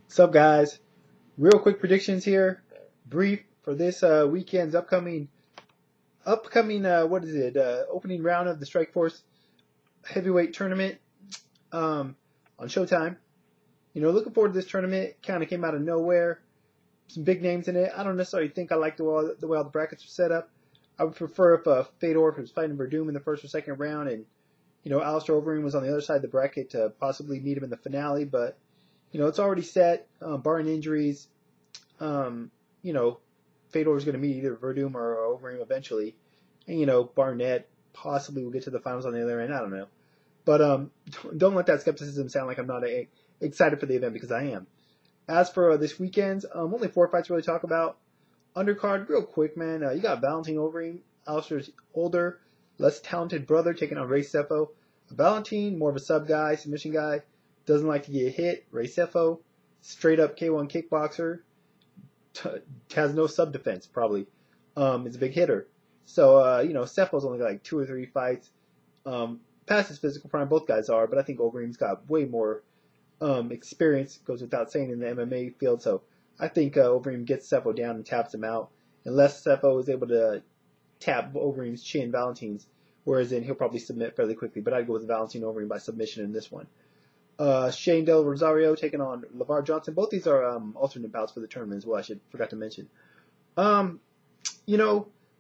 What's up, guys? Real quick predictions here, brief for this weekend's upcoming what is it? Opening round of the Strikeforce Heavyweight Tournament on Showtime. Looking forward to this tournament. Kind of came out of nowhere. Some big names in it. I don't necessarily think I like the way all the brackets are set up. I would prefer if Fedor was fighting Verdum in the first or second round, and Alistair Overeem was on the other side of the bracket to possibly meet him in the finale, but. It's already set, barring injuries. Fedor is going to meet either Verdum or Overeem eventually. And, Barnett possibly will get to the finals on the other end. I don't know. But don't let that skepticism sound like I'm not excited for the event, because I am. As for this weekend's, only 4 fights to really talk about. Undercard, real quick, man. You got Valentin Overeem, Alistair's older, less talented brother, taking on Ray Sefo. Valentin, more of a sub guy, submission guy. Doesn't like to get hit. Ray Sefo, straight up K1 kickboxer, has no sub defense probably. Is a big hitter. So Sefo's only got like 2 or 3 fights. Past his physical prime, both guys are, but I think Overeem's got way more experience. Goes without saying in the MMA field. So I think Overeem gets Sefo down and taps him out, unless Sefo is able to tap Overeem's chin, Valentin's. Whereas then he'll probably submit fairly quickly. But I'd go with Valentin Overeem by submission in this one. Shane Del Rosario taking on LeVar Johnson. Both these are alternate bouts for the tournament as well. I forgot to mention. Del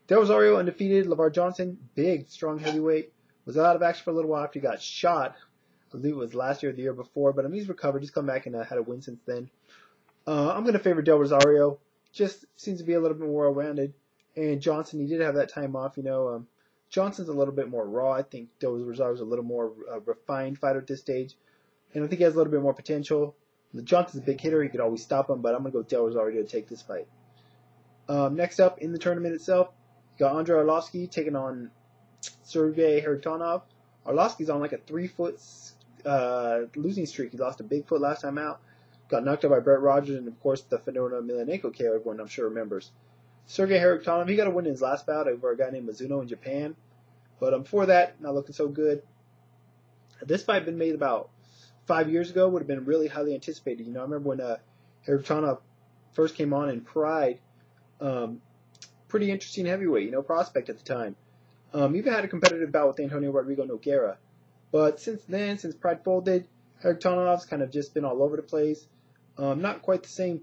Rosario undefeated. LeVar Johnson, big, strong heavyweight. Was out of action for a little while after he got shot. I believe it was last year or the year before. But he's recovered. He's come back and had a win since then. I'm going to favor Del Rosario. Just seems to be a little bit more well-rounded. And Johnson, he did have that time off. Johnson's a little bit more raw. I think Del Rosario's a little more refined fighter at this stage. And I think he has a little bit more potential. Johnson's a big hitter. He could always stop him, but I'm going to go Del Rosario to take this fight. Next up in the tournament itself, you got Andrei Arlovsky taking on Sergey Harritonov. Arlovsky's on like a 3-foot losing streak. He lost a big foot last time out. Got knocked out by Brett Rogers and, of course, the Fedor Emelianenko KO everyone I'm sure remembers. Sergey Harritonov, he got a win in his last bout over a guy named Mizuno in Japan. But before that, not looking so good. This fight had been made about 5 years ago, would have been really highly anticipated. I remember when Harritonov first came on in Pride, pretty interesting heavyweight, prospect at the time. Even had a competitive bout with Antonio Rodrigo Nogueira. But since then, since Pride folded, Harritonov's kind of just been all over the place. Not quite the same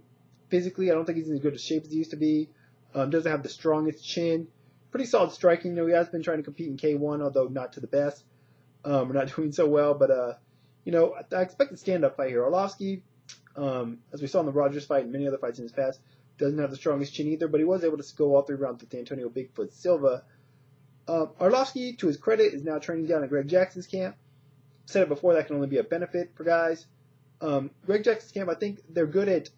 physically. I don't think he's in as good a shape as he used to be. Doesn't have the strongest chin. Pretty solid striking. He has been trying to compete in K1, although not to the best. We're not doing so well, but I expect a stand-up fight here. Arlovsky, as we saw in the Rogers fight and many other fights in his past, doesn't have the strongest chin either, but he was able to go all 3 rounds with Antonio Bigfoot Silva. Arlovsky, to his credit, is now training down at Greg Jackson's camp. Said it before, that can only be a benefit for guys. Greg Jackson's camp, I think they're good at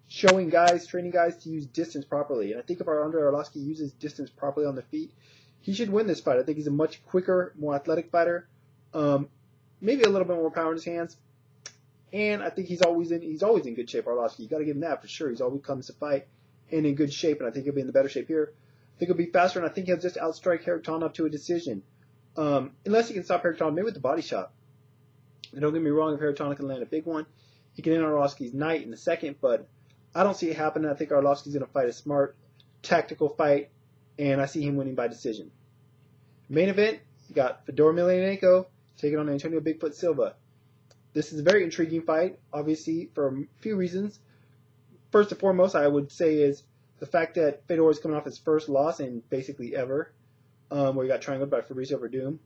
showing guys, training guys to use distance properly. And I think if Andrei Arlovsky uses distance properly on the feet, he should win this fight. I think he's a much quicker, more athletic fighter. Maybe a little bit more power in his hands, and I think he's always in good shape. Arlovsky, you got to give him that for sure. He's always comes to fight and in good shape, and I think he'll be in the better shape here. I think he'll be faster, and I think he'll just outstrike Harritonov to a decision, unless he can stop Harritonov maybe with the body shot. And don't get me wrong, if Harritonov can land a big one, he can end Arlovsky's night in the second, but I don't see it happening. I think Arlovsky's going to fight a smart, tactical fight, and I see him winning by decision. Main event, you got Fedor Emelianenko taking on Antonio Bigfoot Silva. This is a very intriguing fight, obviously, for a few reasons. First and foremost, I would say, is the fact that Fedor is coming off his first loss in basically ever, where he got triangled by Fabricio Verdum.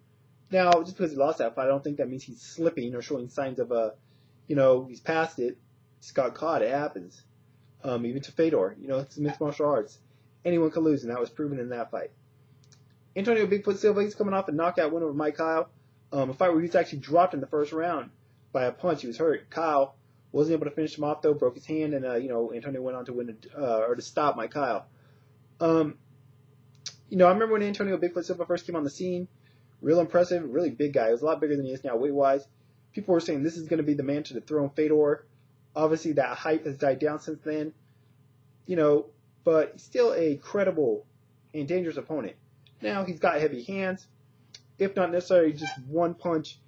Now, just because he lost that fight, I don't think that means he's slipping or showing signs of, he's past it. He's got caught. It happens. Even to Fedor. It's mixed martial arts. Anyone can lose, and that was proven in that fight. Antonio Bigfoot Silva, he's coming off a knockout win over Mike Kyle. A fight where he was actually dropped in the first round by a punch. He was hurt. Kyle wasn't able to finish him off, though, broke his hand, and Antonio went on to win or to stop Mike Kyle. I remember when Antonio Bigfoot Silva first came on the scene, real impressive, really big guy. He was a lot bigger than he is now weight-wise. People were saying this is going to be the man to dethrone Fedor. Obviously, that hype has died down since then, but he's still a credible and dangerous opponent. Now, he's got heavy hands. If not necessarily just one punch,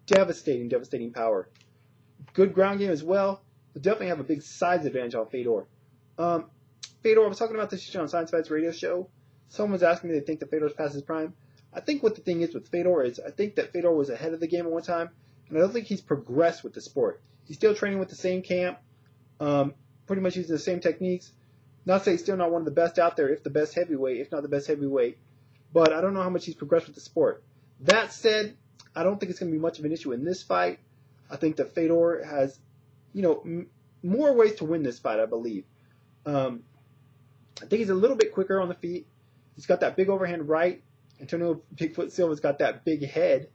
devastating power. Good ground game as well. will definitely have a big size advantage on Fedor. Fedor, I was talking about this on Science Fight's radio show. Someone was asking me if they think that Fedor's past his prime. I think what the thing is with Fedor is I think that Fedor was ahead of the game at one time, and I don't think he's progressed with the sport. He's still training with the same camp, pretty much using the same techniques. Not to say he's still not one of the best out there, if the best heavyweight, if not the best heavyweight, but I don't know how much he's progressed with the sport. That said, I don't think it's going to be much of an issue in this fight. I think that Fedor has, more ways to win this fight, I believe. I think he's a little bit quicker on the feet. He's got that big overhand right. Antonio Bigfoot Silva's got that big head,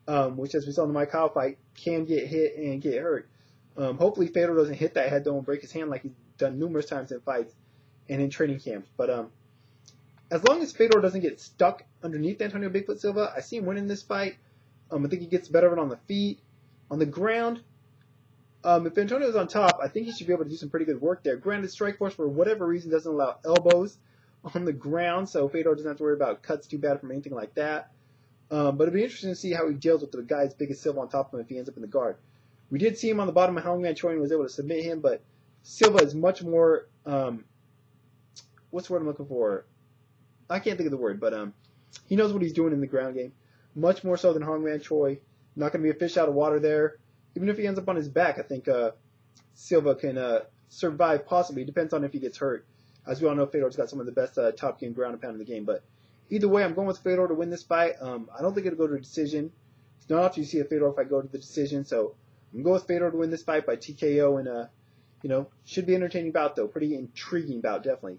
which, as we saw in the Mike Kyle fight, can get hit and get hurt. Hopefully Fedor doesn't hit that head, though, and break his hand like he's done numerous times in fights and in training camps. But as long as Fedor doesn't get stuck underneath Antonio Bigfoot Silva, I see him winning this fight. I think he gets better of it on the feet. On the ground, if Antonio's on top, I think he should be able to do some pretty good work there. Granted, Strikeforce, for whatever reason, doesn't allow elbows on the ground, so Fedor doesn't have to worry about cuts too bad from anything like that. But it'd be interesting to see how he deals with the guy as big as Silva on top of him if he ends up in the guard. We did see him on the bottom of Hangman Choi and was able to submit him, but Silva is much more, what's the word I'm looking for? I can't think of the word, but he knows what he's doing in the ground game. Much more so than Hangman Choi. Not going to be a fish out of water there. Even if he ends up on his back, I think Silva can survive possibly. It depends on if he gets hurt. As we all know, Fedor's got some of the best top game ground and pound in the game. But either way, I'm going with Fedor to win this fight. I don't think it'll go to a decision. It's not often you see a Fedor fight go to the decision, so I'm going with Fedor to win this fight by TKO. And, should be an entertaining bout, though. Pretty intriguing bout, definitely.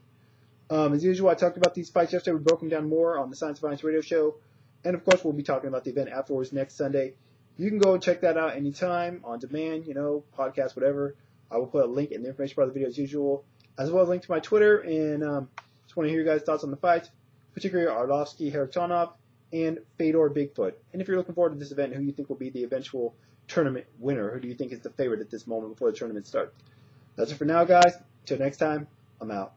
As usual, I talked about these fights yesterday. We broke them down more on the Science of Violence radio show. And, of course, we'll be talking about the event afterwards next Sunday. You can go and check that out anytime, on demand, podcast, whatever. I will put a link in the information part of the video as usual, as well as a link to my Twitter. And just want to hear your guys' thoughts on the fights, particularly Arlovsky, Haratonov, and Fedor Bigfoot. And if you're looking forward to this event, who you think will be the eventual tournament winner? Who do you think is the favorite at this moment before the tournament starts? That's it for now, guys. Until next time, I'm out.